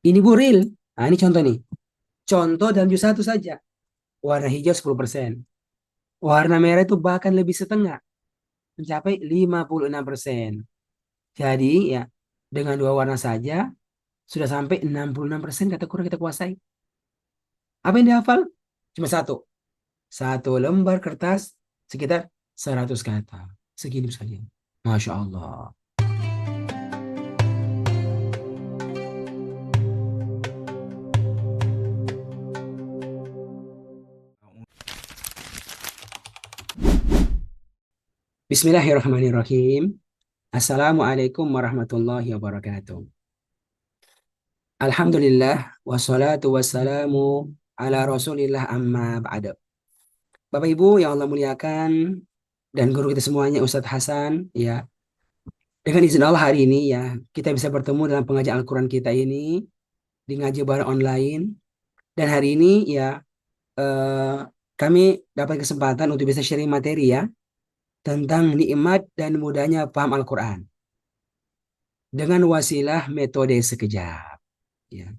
Ini Bu real. Nah, ini contoh nih. Contoh dalam juz 1 saja. Warna hijau 10%. Warna merah itu bahkan lebih setengah. Mencapai 56%. Jadi ya, dengan dua warna saja, sudah sampai 66% kata Quran kita kuasai. Apa yang dihafal? Cuma satu. Satu lembar kertas, sekitar 100 kata. Segini sekalian. Masya Allah. Bismillahirrahmanirrahim. Assalamualaikum warahmatullahi wabarakatuh. Alhamdulillah, wassalatu wassalamu ala rasulillah amma ba'da. Bapak Ibu yang Allah muliakan, dan guru kita semuanya Ustadz Hasan, ya. Dengan izin Allah hari ini ya, kita bisa bertemu dalam pengajian Al-Quran kita ini, di ngaji bareng online. Dan hari ini ya, eh, kami dapat kesempatan untuk bisa sharing materi ya, tentang nikmat dan mudahnya paham Al-Quran. Dengan wasilah metode sekejap. Ya.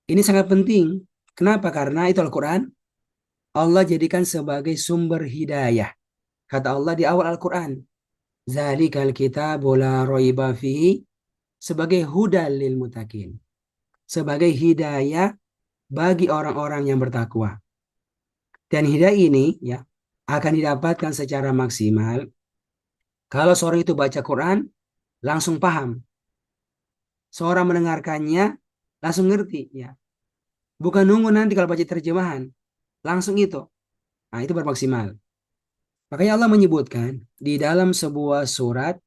Ini sangat penting. Kenapa? Karena itu Al-Quran Allah jadikan sebagai sumber hidayah. Kata Allah di awal Al-Quran, Zalikal kitabu la raiba fihi, sebagai hudal lil mutakin. Sebagai hidayah bagi orang-orang yang bertakwa. Dan hidayah ini ya akan didapatkan secara maksimal kalau seorang itu baca Quran langsung paham. Seorang mendengarkannya langsung ngerti ya. Bukan nunggu nanti kalau baca terjemahan, langsung itu. Nah, itu bermaksimal. Makanya Allah menyebutkan di dalam sebuah surat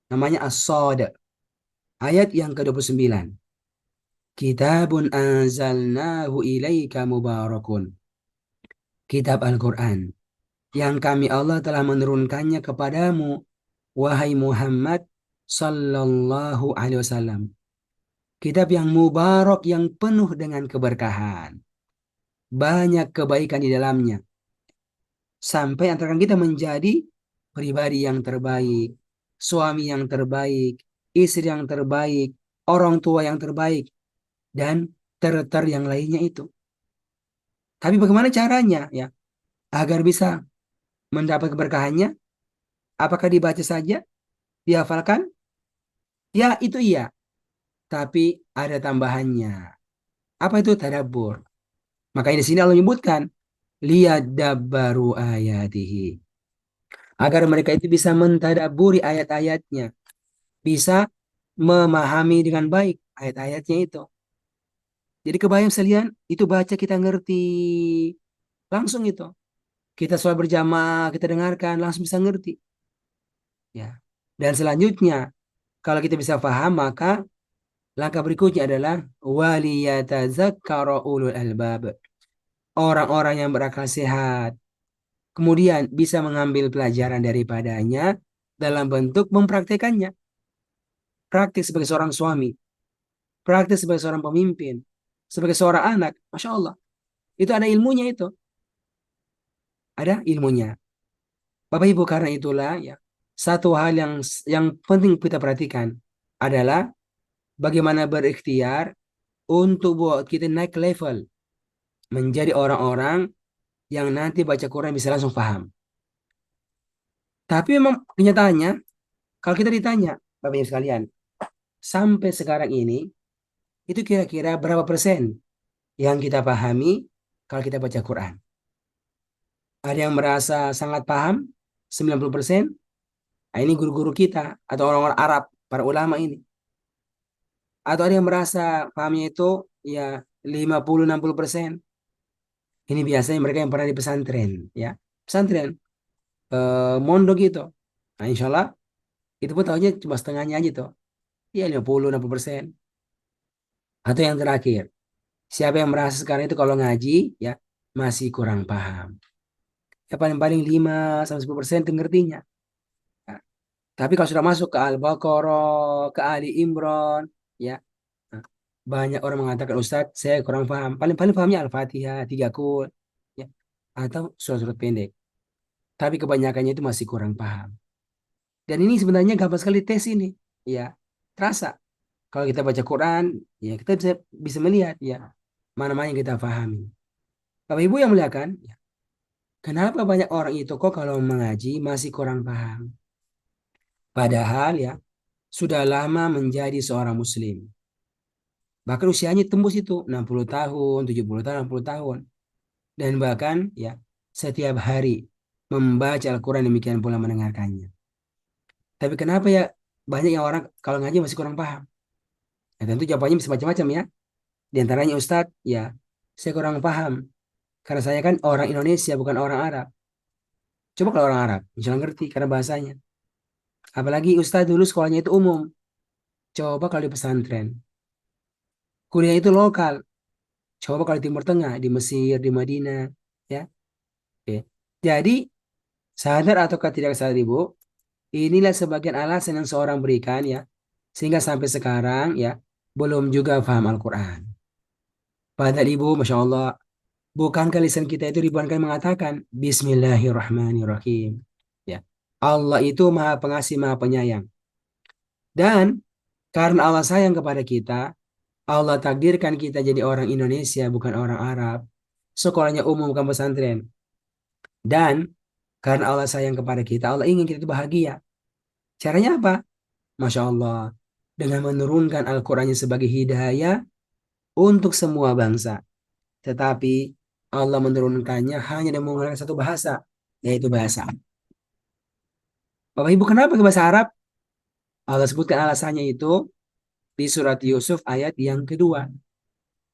namanya As-Sad, ayat yang ke-29. Kitabun anzalnahu ilaika mubarakun. Kitab Al-Quran yang kami Allah telah menurunkannya kepadamu, wahai Muhammad sallallahu alaihi wasallam. Kitab yang mubarak, yang penuh dengan keberkahan. Banyak kebaikan di dalamnya. Sampai antara kita menjadi pribadi yang terbaik, suami yang terbaik, istri yang terbaik, orang tua yang terbaik, dan ter yang lainnya itu. Tapi bagaimana caranya ya agar bisa mendapat keberkahannya? Apakah dibaca saja, dihafalkan? Ya, itu iya. Tapi ada tambahannya. Apa itu tadabbur? Makanya di sini Allah menyebutkan liyadabbaru ayatihi. Agar mereka itu bisa mentadaburi ayat-ayatnya, bisa memahami dengan baik ayat-ayatnya itu. Jadi kebayang sekalian, itu baca kita ngerti langsung itu. Kita sholat berjamaah, kita dengarkan langsung bisa ngerti. Ya. Dan selanjutnya, kalau kita bisa paham, maka langkah berikutnya adalah waliyatazakkara ulul albab. Orang-orang yang berakal sehat. Kemudian bisa mengambil pelajaran daripadanya dalam bentuk mempraktekannya. Praktik sebagai seorang suami, praktik sebagai seorang pemimpin, sebagai seorang anak. Masya Allah. Itu ada ilmunya itu. Ada ilmunya. Bapak Ibu, karena itulah ya, satu hal yang penting kita perhatikan adalah bagaimana berikhtiar untuk buat kita naik level menjadi orang-orang yang nanti baca Quran bisa langsung paham. Tapi memang kenyataannya, kalau kita ditanya, Bapak Ibu sekalian, sampai sekarang ini, itu kira-kira berapa persen yang kita pahami kalau kita baca Quran? Ada yang merasa sangat paham, 90%. Nah, ini guru-guru kita atau orang-orang Arab, para ulama ini. Atau ada yang merasa pahamnya itu ya 50-60%. Ini biasanya mereka yang pernah di pesantren, ya. Pesantren, mondok gitu. Nah, insya Allah itu pun tahunya cuma setengahnya aja tuh. Ya 50-60%. Atau yang terakhir, siapa yang merasa sekarang itu kalau ngaji ya masih kurang paham. Ya paling-paling 5-10% itu ngertinya. Ya. Tapi kalau sudah masuk ke Al-Baqarah, ke Ali Imran, ya, nah, banyak orang mengatakan Ustadz saya kurang paham. Paling-paling pahamnya Al-Fatihah, 3 kul, ya, atau surat-surat pendek. Tapi kebanyakannya itu masih kurang paham. Dan ini sebenarnya gampang sekali tes ini, ya, terasa. Kalau kita baca Quran, ya kita bisa melihat ya mana-mana yang kita pahami. Bapak Ibu yang muliakan, ya, kenapa banyak orang itu kok kalau mengaji masih kurang paham? Padahal ya sudah lama menjadi seorang muslim. Bahkan usianya tembus itu 60 tahun, 70 tahun, 60 tahun. Dan bahkan ya setiap hari membaca Al-Quran demikian pula mendengarkannya. Tapi kenapa ya banyak yang orang kalau ngaji masih kurang paham? Ya, tentu jawabannya bisa macam-macam ya. Di antaranya Ustadz, ya saya kurang paham. Karena saya kan orang Indonesia bukan orang Arab. Coba kalau orang Arab, insya Allah ngerti karena bahasanya. Apalagi Ustadz dulu sekolahnya itu umum. Coba kalau di pesantren. Kuliah itu lokal. Coba kalau di Timur Tengah, di Mesir, di Madinah. Ya, oke. Jadi sadar atau tidak sadar Ibu, inilah sebagian alasan yang seorang berikan ya. Sehingga sampai sekarang ya, belum juga paham Al-Quran. Padahal Ibu, Masya Allah, bukankah lisan kita itu ribuan kali mengatakan Bismillahirrahmanirrahim. Ya. Allah itu Maha Pengasih, Maha Penyayang. Dan karena Allah sayang kepada kita, Allah takdirkan kita jadi orang Indonesia, bukan orang Arab. Sekolahnya umum, bukan pesantren. Dan karena Allah sayang kepada kita, Allah ingin kita itu bahagia. Caranya apa? Masya Allah. Dengan menurunkan Al-Qurannya sebagai hidayah untuk semua bangsa. Tetapi Allah menurunkannya hanya dengan menggunakan satu bahasa, yaitu bahasa Arab. Bapak Ibu, kenapa ke bahasa Arab? Allah sebutkan alasannya itu di surat Yusuf ayat yang kedua.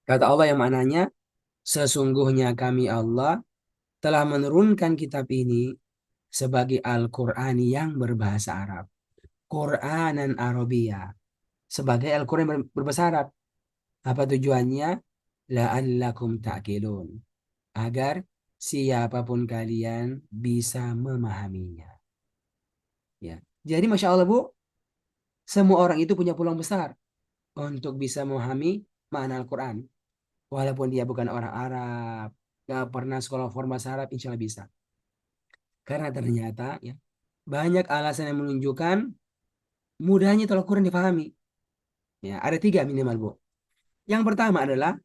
Kata Allah yang maknanya, sesungguhnya kami Allah telah menurunkan kitab ini sebagai Al-Quran yang berbahasa Arab. Quranan Arabia. Sebagai Al-Quran berbahasa Arab. Apa tujuannya? La'allakum ta'qilun. Agar siapapun kalian bisa memahaminya. Ya. Jadi Masya Allah Bu, semua orang itu punya peluang besar untuk bisa memahami makna Al-Quran. Walaupun dia bukan orang Arab, gak pernah sekolah formal bahasa Arab, insya Allah bisa. Karena ternyata ya banyak alasan yang menunjukkan mudahnya itu Al-Quran difahami. Ya, ada tiga minimal Bu. Yang pertama adalah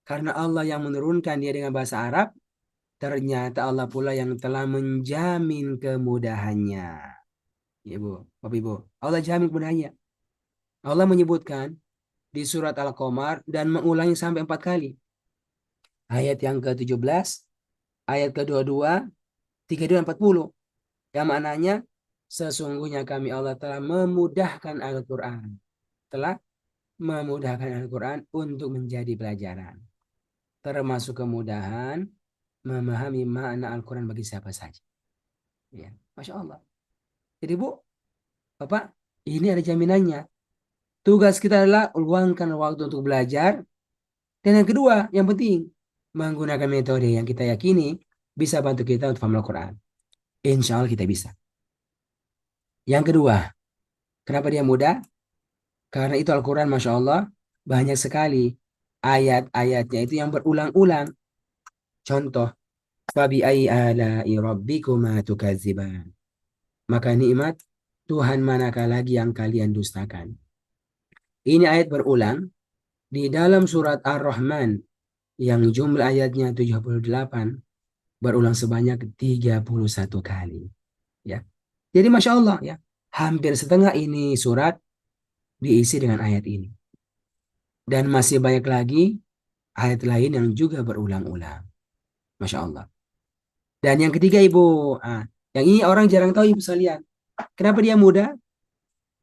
karena Allah yang menurunkan dia dengan bahasa Arab, ternyata Allah pula yang telah menjamin kemudahannya. Ya Bu, Bapak Ibu, Allah jamin kemudahannya. Allah menyebutkan di surat Al-Qamar dan mengulangi sampai 4 kali. Ayat yang ke-17, ayat ke-22, 32, 40. Yang maknanya, sesungguhnya kami Allah telah memudahkan Al-Quran. Telah memudahkan Al-Quran untuk menjadi pelajaran. Termasuk kemudahan memahami makna Al-Quran bagi siapa saja. Ya, Masya Allah. Jadi Bu, Bapak, ini ada jaminannya. Tugas kita adalah luangkan waktu untuk belajar. Dan yang kedua, yang penting, menggunakan metode yang kita yakini bisa bantu kita untuk paham Al-Quran. Insya Allah kita bisa. Yang kedua, kenapa dia mudah? Karena itu Al-Quran, Masya Allah, banyak sekali ayat-ayatnya itu yang berulang-ulang. Contoh, Fabi ayyi ala'i rabbikuma tukadziban. Maka nikmat Tuhan manakah lagi yang kalian dustakan. Ini ayat berulang di dalam surat Ar-Rahman yang jumlah ayatnya 78 berulang sebanyak 31 kali. Ya. Jadi Masya Allah ya, hampir setengah ini surat diisi dengan ayat ini. Dan masih banyak lagi ayat lain yang juga berulang-ulang. Masya Allah. Dan yang ketiga Ibu, yang ini orang jarang tahu Ibu sekalian. Kenapa dia mudah?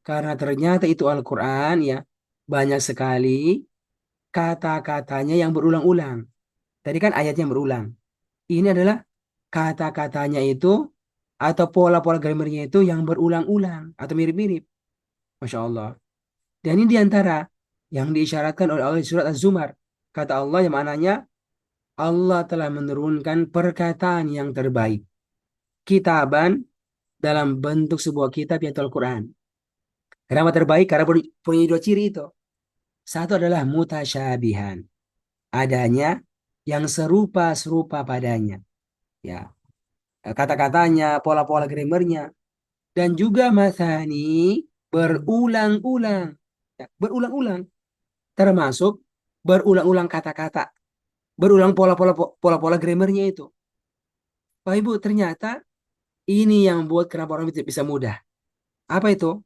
Karena ternyata itu Al-Quran ya, banyak sekali kata-katanya yang berulang-ulang. Tadi kan ayatnya yang berulang. Ini adalah kata-katanya itu atau pola-pola grammarnya itu yang berulang-ulang atau mirip-mirip. Masya Allah. Dan ini diantara yang diisyaratkan oleh Allah di surat Az-Zumar. Kata Allah yang maknanya Allah telah menurunkan perkataan yang terbaik. Kitaban dalam bentuk sebuah kitab yaitu Al-Quran. Kenapa terbaik? Karena punya dua ciri itu. Satu adalah mutasyabihan. Adanya yang serupa-serupa padanya. Ya, kata-katanya, pola-pola grammarnya. Dan juga masani berulang-ulang. Ya, berulang-ulang. Termasuk berulang-ulang kata-kata, berulang pola-pola grammarnya itu. Pak Ibu, ternyata ini yang membuat kenapa orang itu bisa mudah. Apa itu?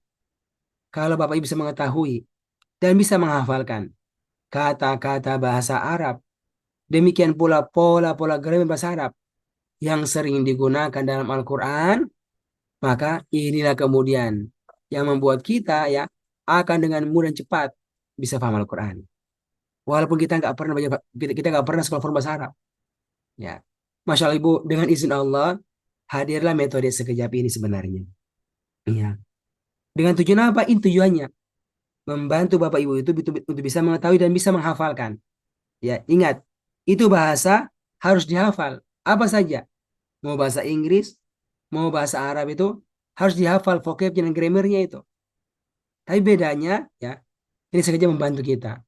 Kalau Bapak Ibu bisa mengetahui dan bisa menghafalkan kata-kata bahasa Arab, demikian pula pola-pola grammar bahasa Arab yang sering digunakan dalam Al-Quran, maka inilah kemudian yang membuat kita ya akan dengan mudah dan cepat bisa paham Al-Quran. Walaupun kita nggak pernah belajar, kita nggak pernah sekolah formal bahasa Arab. Ya, Masya Allah Ibu, dengan izin Allah hadirlah metode sekejap ini sebenarnya. Ya. Dengan tujuan apa? Ini tujuannya membantu Bapak Ibu itu untuk bisa mengetahui dan bisa menghafalkan. Ya, ingat, itu bahasa harus dihafal. Apa saja, mau bahasa Inggris, mau bahasa Arab itu harus dihafal vocabnya dan grammarnya itu. Tapi bedanya ya, ini sengaja membantu kita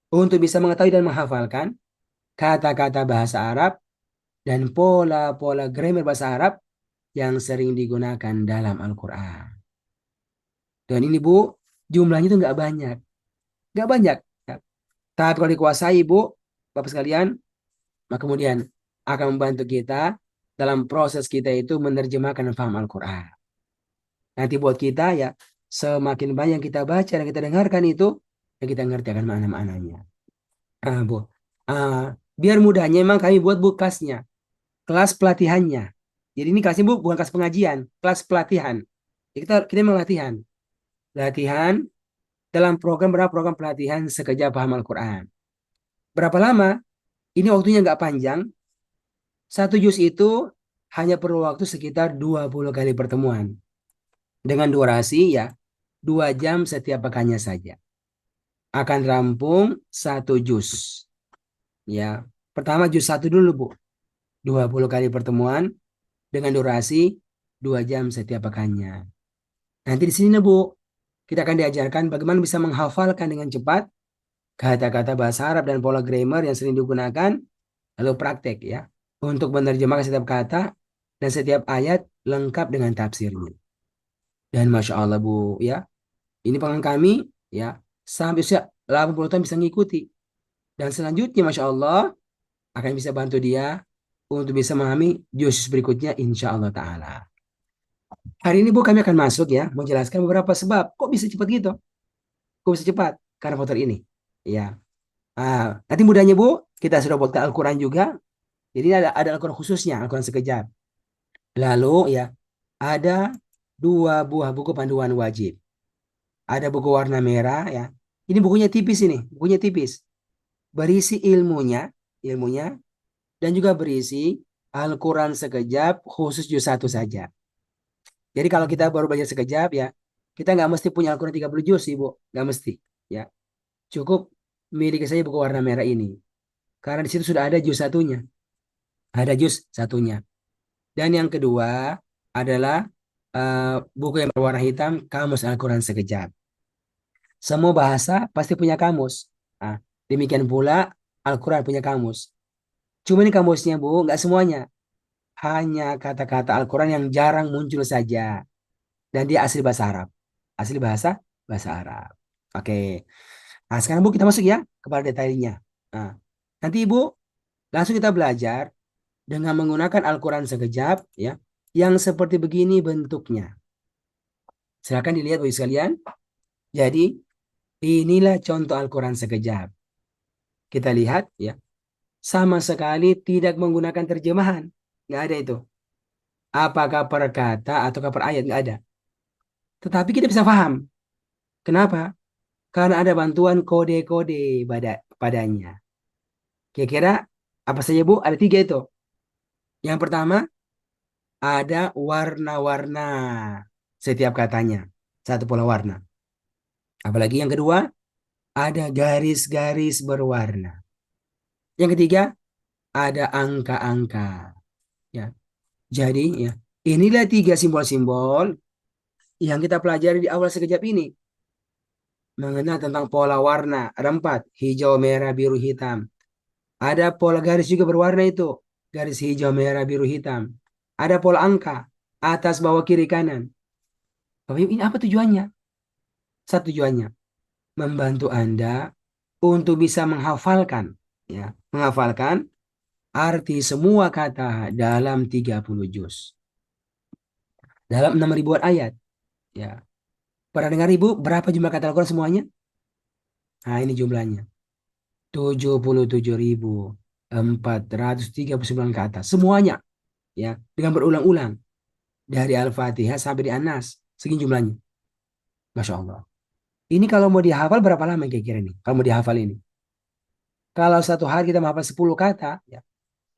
untuk bisa mengetahui dan menghafalkan kata-kata bahasa Arab dan pola-pola grammar bahasa Arab yang sering digunakan dalam Al-Quran. Dan ini Bu, jumlahnya itu nggak banyak. Nggak banyak. Ya. Tapi kalau dikuasai Bu, Bapak sekalian, maka kemudian akan membantu kita dalam proses kita itu menerjemahkan dan paham Al-Quran. Nanti buat kita ya, semakin banyak kita baca dan kita dengarkan itu, ya kita ngerti akan makna-maknanya. Bu, ah, biar mudahnya memang kami buat bu kelasnya, kelas pelatihannya. Jadi ini kelasnya bu bukan kelas pengajian, kelas pelatihan. Jadi kita memang latihan, latihan dalam program pelatihan sekejap paham Al-Quran. Berapa lama? Ini waktunya nggak panjang. Satu juz itu hanya perlu waktu sekitar 20 kali pertemuan. Dengan durasi ya 2 jam setiap pekannya saja. Akan rampung satu juz. Ya, pertama juz satu dulu Bu. 20 kali pertemuan dengan durasi 2 jam setiap pekannya. Nanti di sini Bu, kita akan diajarkan bagaimana bisa menghafalkan dengan cepat kata-kata bahasa Arab dan pola grammar yang sering digunakan, lalu praktek ya, untuk menerjemahkan setiap kata dan setiap ayat lengkap dengan tafsirnya. Dan Masya Allah Bu, ya, ini pengen kami, ya, sampai usia 80 tahun bisa ngikuti. Dan selanjutnya Masya Allah akan bisa bantu dia untuk bisa memahami juz berikutnya insya Allah Ta'ala. Hari ini Bu kami akan masuk ya, menjelaskan beberapa sebab. Kok bisa cepat gitu? Kok bisa cepat? Karena faktor ini. Ya. Nanti mudahnya Bu, kita sudah buat Al-Quran juga. Jadi ada Al-Quran khususnya, Al-Quran sekejap. Lalu ya, ada 2 buah buku panduan wajib. Ada buku warna merah ya. Ini bukunya tipis ini, bukunya tipis. Berisi ilmunya, dan juga berisi Al-Quran sekejap khusus juz 1 saja. Jadi kalau kita baru belajar sekejap ya, kita nggak mesti punya Al-Quran 30 juz sih, Bu. Nggak mesti. Ya, cukup miliki saja buku warna merah ini. Karena di situ sudah ada juz satunya. Ada juz satunya. Dan yang kedua adalah buku yang berwarna hitam, Kamus Al-Quran Sekejap. Semua bahasa pasti punya kamus. Nah, demikian pula Al-Quran punya kamus. Cuma ini kamusnya, Bu, nggak semuanya. Hanya kata-kata Al-Quran yang jarang muncul saja. Dan dia asli bahasa Arab. Asli bahasa Arab. Oke. Nah, sekarang Bu kita masuk ya kepada detailnya. Nah, nanti Ibu langsung kita belajar dengan menggunakan Al-Quran sekejap ya, yang seperti begini bentuknya. Silakan dilihat Bapak sekalian. Jadi inilah contoh Al-Quran sekejap. Kita lihat ya, sama sekali tidak menggunakan terjemahan. Nggak ada itu. Apakah per kata atau per ayat nggak ada. Tetapi kita bisa paham. Kenapa? Karena ada bantuan kode-kode padanya. Kira-kira apa saja Bu? Ada 3 itu. Yang pertama ada warna-warna setiap katanya. Satu pola warna. Apalagi yang kedua ada garis-garis berwarna. Yang ketiga ada angka-angka. Ya. Jadi ya inilah 3 simbol-simbol yang kita pelajari di awal sekejap ini. Mengenal tentang pola warna. Ada 4. Hijau, merah, biru, hitam. Ada pola garis juga berwarna itu. Garis hijau, merah, biru, hitam. Ada pola angka. Atas, bawah, kiri, kanan. Bapak Ibu, ini apa tujuannya? Satu tujuannya. membantu Anda untuk bisa menghafalkan, ya, menghafalkan arti semua kata dalam 30 juz. Dalam 6 ribuan ayat, ya. Pernah dengar Ibu berapa jumlah kata Al-Quran semuanya? Nah, ini jumlahnya. 77.439 kata. Semuanya, ya, dengan berulang-ulang dari Al-Fatihah sampai di An-Nas. Segini jumlahnya. Masya Allah. Ini kalau mau dihafal berapa lama kira-kira ini? Kalau mau dihafal ini. Kalau satu hari kita menghafal 10 kata, ya,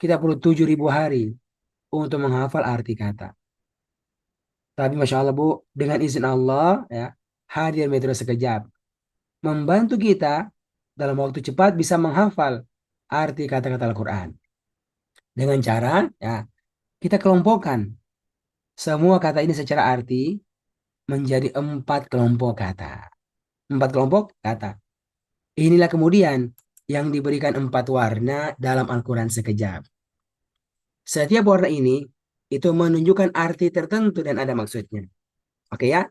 kita perlu 7.000 hari untuk menghafal arti kata. Tapi Masya Allah Bu, dengan izin Allah, ya, hadir metode sekejap. Membantu kita dalam waktu cepat bisa menghafal arti kata-kata Al-Quran. Dengan cara, ya, kita kelompokkan semua kata ini secara arti menjadi 4 kelompok kata. 4 kelompok kata. Inilah kemudian yang diberikan 4 warna dalam Al-Quran sekejap. Setiap warna ini itu menunjukkan arti tertentu dan ada maksudnya. Oke ya,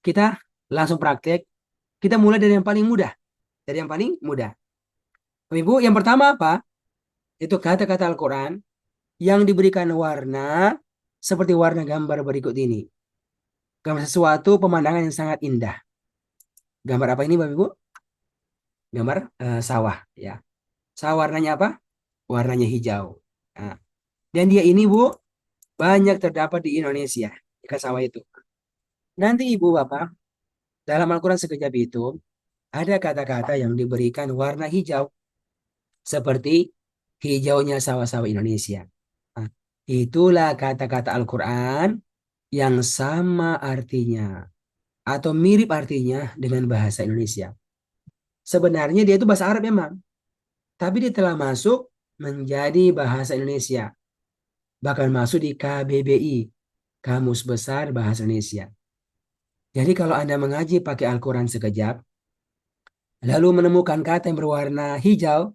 kita langsung praktek. Kita mulai dari yang paling mudah. Dari yang paling mudah. Ibu, yang pertama apa? Itu kata-kata Al-Quran yang diberikan warna seperti warna gambar berikut ini. Gambar sesuatu pemandangan yang sangat indah. Gambar apa ini Bapak Ibu? Gambar sawah ya. Sawah warnanya apa? Warnanya hijau. Nah, dan dia ini Bu banyak terdapat di Indonesia. Ikan sawah itu. Nanti Ibu Bapak dalam Al-Quran sekejap itu ada kata-kata yang diberikan warna hijau seperti hijaunya sawah-sawah Indonesia. Nah, itulah kata-kata Al-Quran yang sama artinya atau mirip artinya dengan bahasa Indonesia. Sebenarnya dia itu bahasa Arab memang, tapi dia telah masuk menjadi bahasa Indonesia. Bahkan masuk di KBBI, Kamus Besar Bahasa Indonesia. Jadi kalau Anda mengaji pakai Al-Quran sekejap, lalu menemukan kata yang berwarna hijau,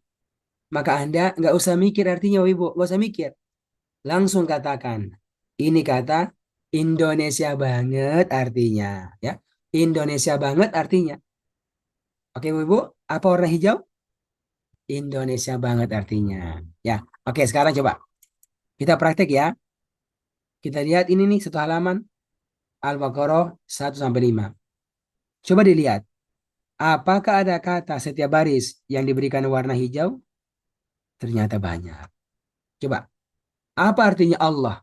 maka Anda nggak usah mikir artinya, Ibu. Nggak usah mikir. Langsung katakan, ini kata Indonesia banget artinya. Ya, Indonesia banget artinya. Oke, Ibu, apa warna hijau? Indonesia banget artinya. Ya, oke sekarang coba kita praktek ya. Kita lihat ini nih satu halaman Al-Baqarah 1-5. Coba dilihat. Apakah ada kata setiap baris yang diberikan warna hijau? Ternyata banyak. Coba. Apa artinya Allah?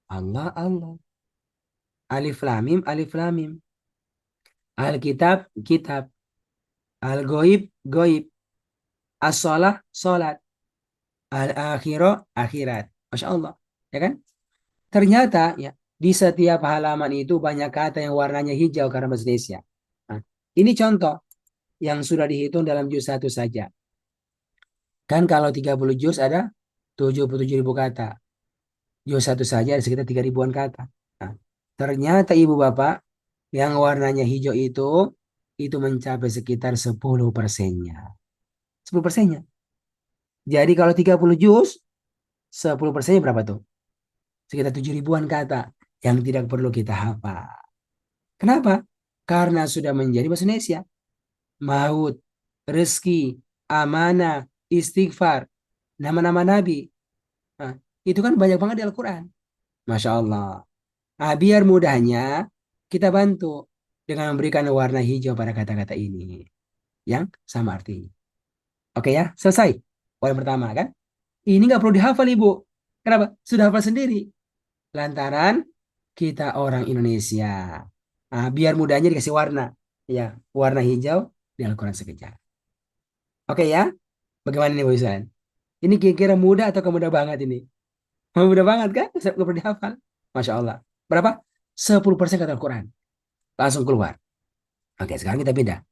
Allah, Allah. Alif lam mim, alif lam mim. Al-kitab, kitab. Al-goib, goib. As-salah, salat. Al-akhirah, akhirat. Masya Allah. Ya kan? Ternyata ya di setiap halaman itu banyak kata yang warnanya hijau karena bahasa Indonesia. Nah, ini contoh yang sudah dihitung dalam juz 1 saja. Kan kalau 30 juz ada 77.000 kata. Juz 1 saja ada sekitar 3 ribuan kata. Nah, ternyata Ibu Bapak yang warnanya hijau itu mencapai sekitar 10%-nya. 10%-nya. Jadi kalau 30 juz 10%-nya berapa tuh? Sekitar 7 ribuan kata yang tidak perlu kita hafal. Kenapa? Karena sudah menjadi bahasa Indonesia. Maut, rezeki, amanah, istighfar, nama-nama Nabi. Nah, itu kan banyak banget di Al-Quran. Masya Allah. Nah, biar mudahnya kita bantu dengan memberikan warna hijau pada kata-kata ini. Yang sama artinya. Oke ya, selesai. Poin pertama kan. Ini nggak perlu dihafal Ibu. Kenapa? Sudah hafal sendiri. Lantaran kita orang Indonesia. Nah, biar mudahnya dikasih warna. Ya, warna hijau di Al-Quran sekejap. Oke ya, bagaimana nih Bu Isan? Ini kira-kira mudah atau kemudah banget ini? Mudah banget kan? Nggak perlu dihafal. Masya Allah. Berapa? 10% kata Al-Quran. Langsung keluar. Oke, sekarang kita beda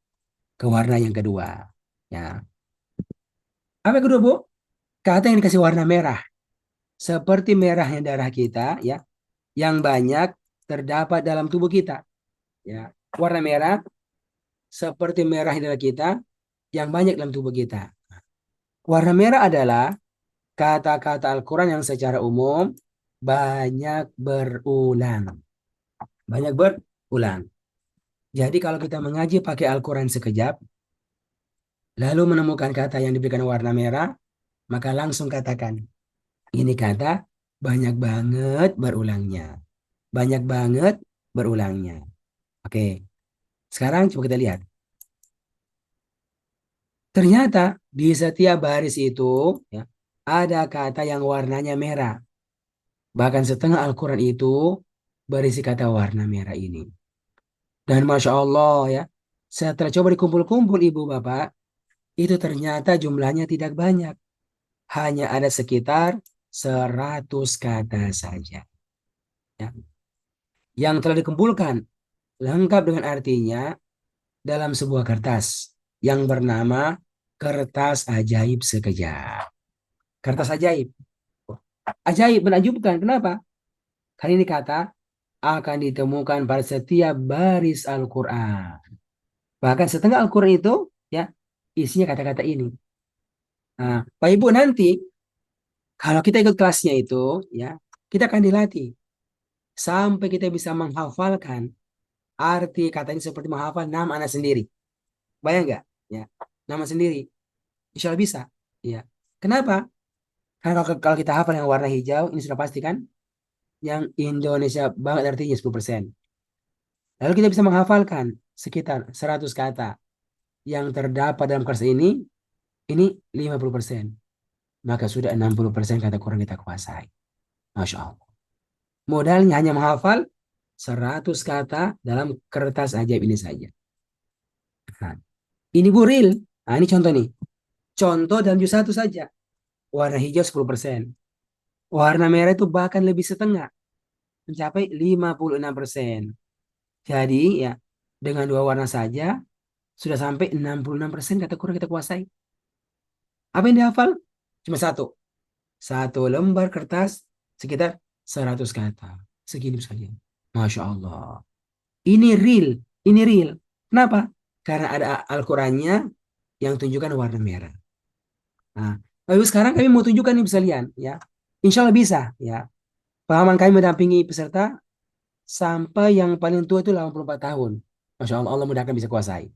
ke warna yang kedua. Ya. Apa yang kedua, Bu? Kata yang dikasih warna merah. Seperti merahnya darah kita, ya, yang banyak terdapat dalam tubuh kita. Ya. Warna merah seperti merah darah kita yang banyak dalam tubuh kita. Warna merah adalah kata-kata Al-Quran yang secara umum banyak berulang. Banyak berulang. Jadi kalau kita mengaji pakai Al-Quran sekejap, lalu menemukan kata yang diberikan warna merah, maka langsung katakan, ini kata banyak banget berulangnya. Banyak banget berulangnya. Oke, sekarang coba kita lihat. Ternyata di setiap baris itu ya, ada kata yang warnanya merah. Bahkan setengah Al-Quran itu berisi kata warna merah ini. Dan Masya Allah ya, setelah coba dikumpul-kumpul ibu bapak, itu ternyata jumlahnya tidak banyak. Hanya ada sekitar 100 kata saja. Ya. Yang telah dikumpulkan lengkap dengan artinya dalam sebuah kertas yang bernama kertas ajaib sekejap. Kertas ajaib. Ajaib, menakjubkan. Kenapa? Karena ini kata akan ditemukan pada setiap baris Al-Quran. Bahkan setengah Al-Quran itu ya isinya kata-kata ini. Nah, Pak Ibu nanti kalau kita ikut kelasnya itu ya kita akan dilatih sampai kita bisa menghafalkan arti kata ini seperti menghafal nama anak sendiri. Bayang nggak? Ya, nama sendiri. Insya Allah bisa. Ya. Kenapa? Karena kalau kita hafal yang warna hijau, ini sudah pasti kan? Yang Indonesia banget artinya 10%. Lalu kita bisa menghafalkan sekitar 100 kata yang terdapat dalam kelas ini 50%. Maka sudah 60% kata Quran kita kuasai. Masya Allah. Modalnya hanya menghafal 100 kata dalam kertas ajaib ini saja. Nah, ini Bu real. Nah, ini contoh nih. Contoh dalam juz satu saja. Warna hijau 10%. Warna merah itu bahkan lebih setengah. Mencapai 56%. Jadi ya, dengan dua warna saja, sudah sampai 66% kata Quran kita kuasai. Apa yang dihafal? Cuma satu. Satu lembar kertas sekitar 100 kata. Segini saja. Masya Allah. Ini real. Ini real. Kenapa? Karena ada Al-Qurannya yang tunjukkan warna merah. Nah, lalu sekarang kami mau tunjukkan nih sekalian. Ya. Insya Allah bisa. Ya. Pengalaman kami mendampingi peserta sampai yang paling tua itu 84 tahun. Masya Allah, Allah mudahkan bisa kuasai.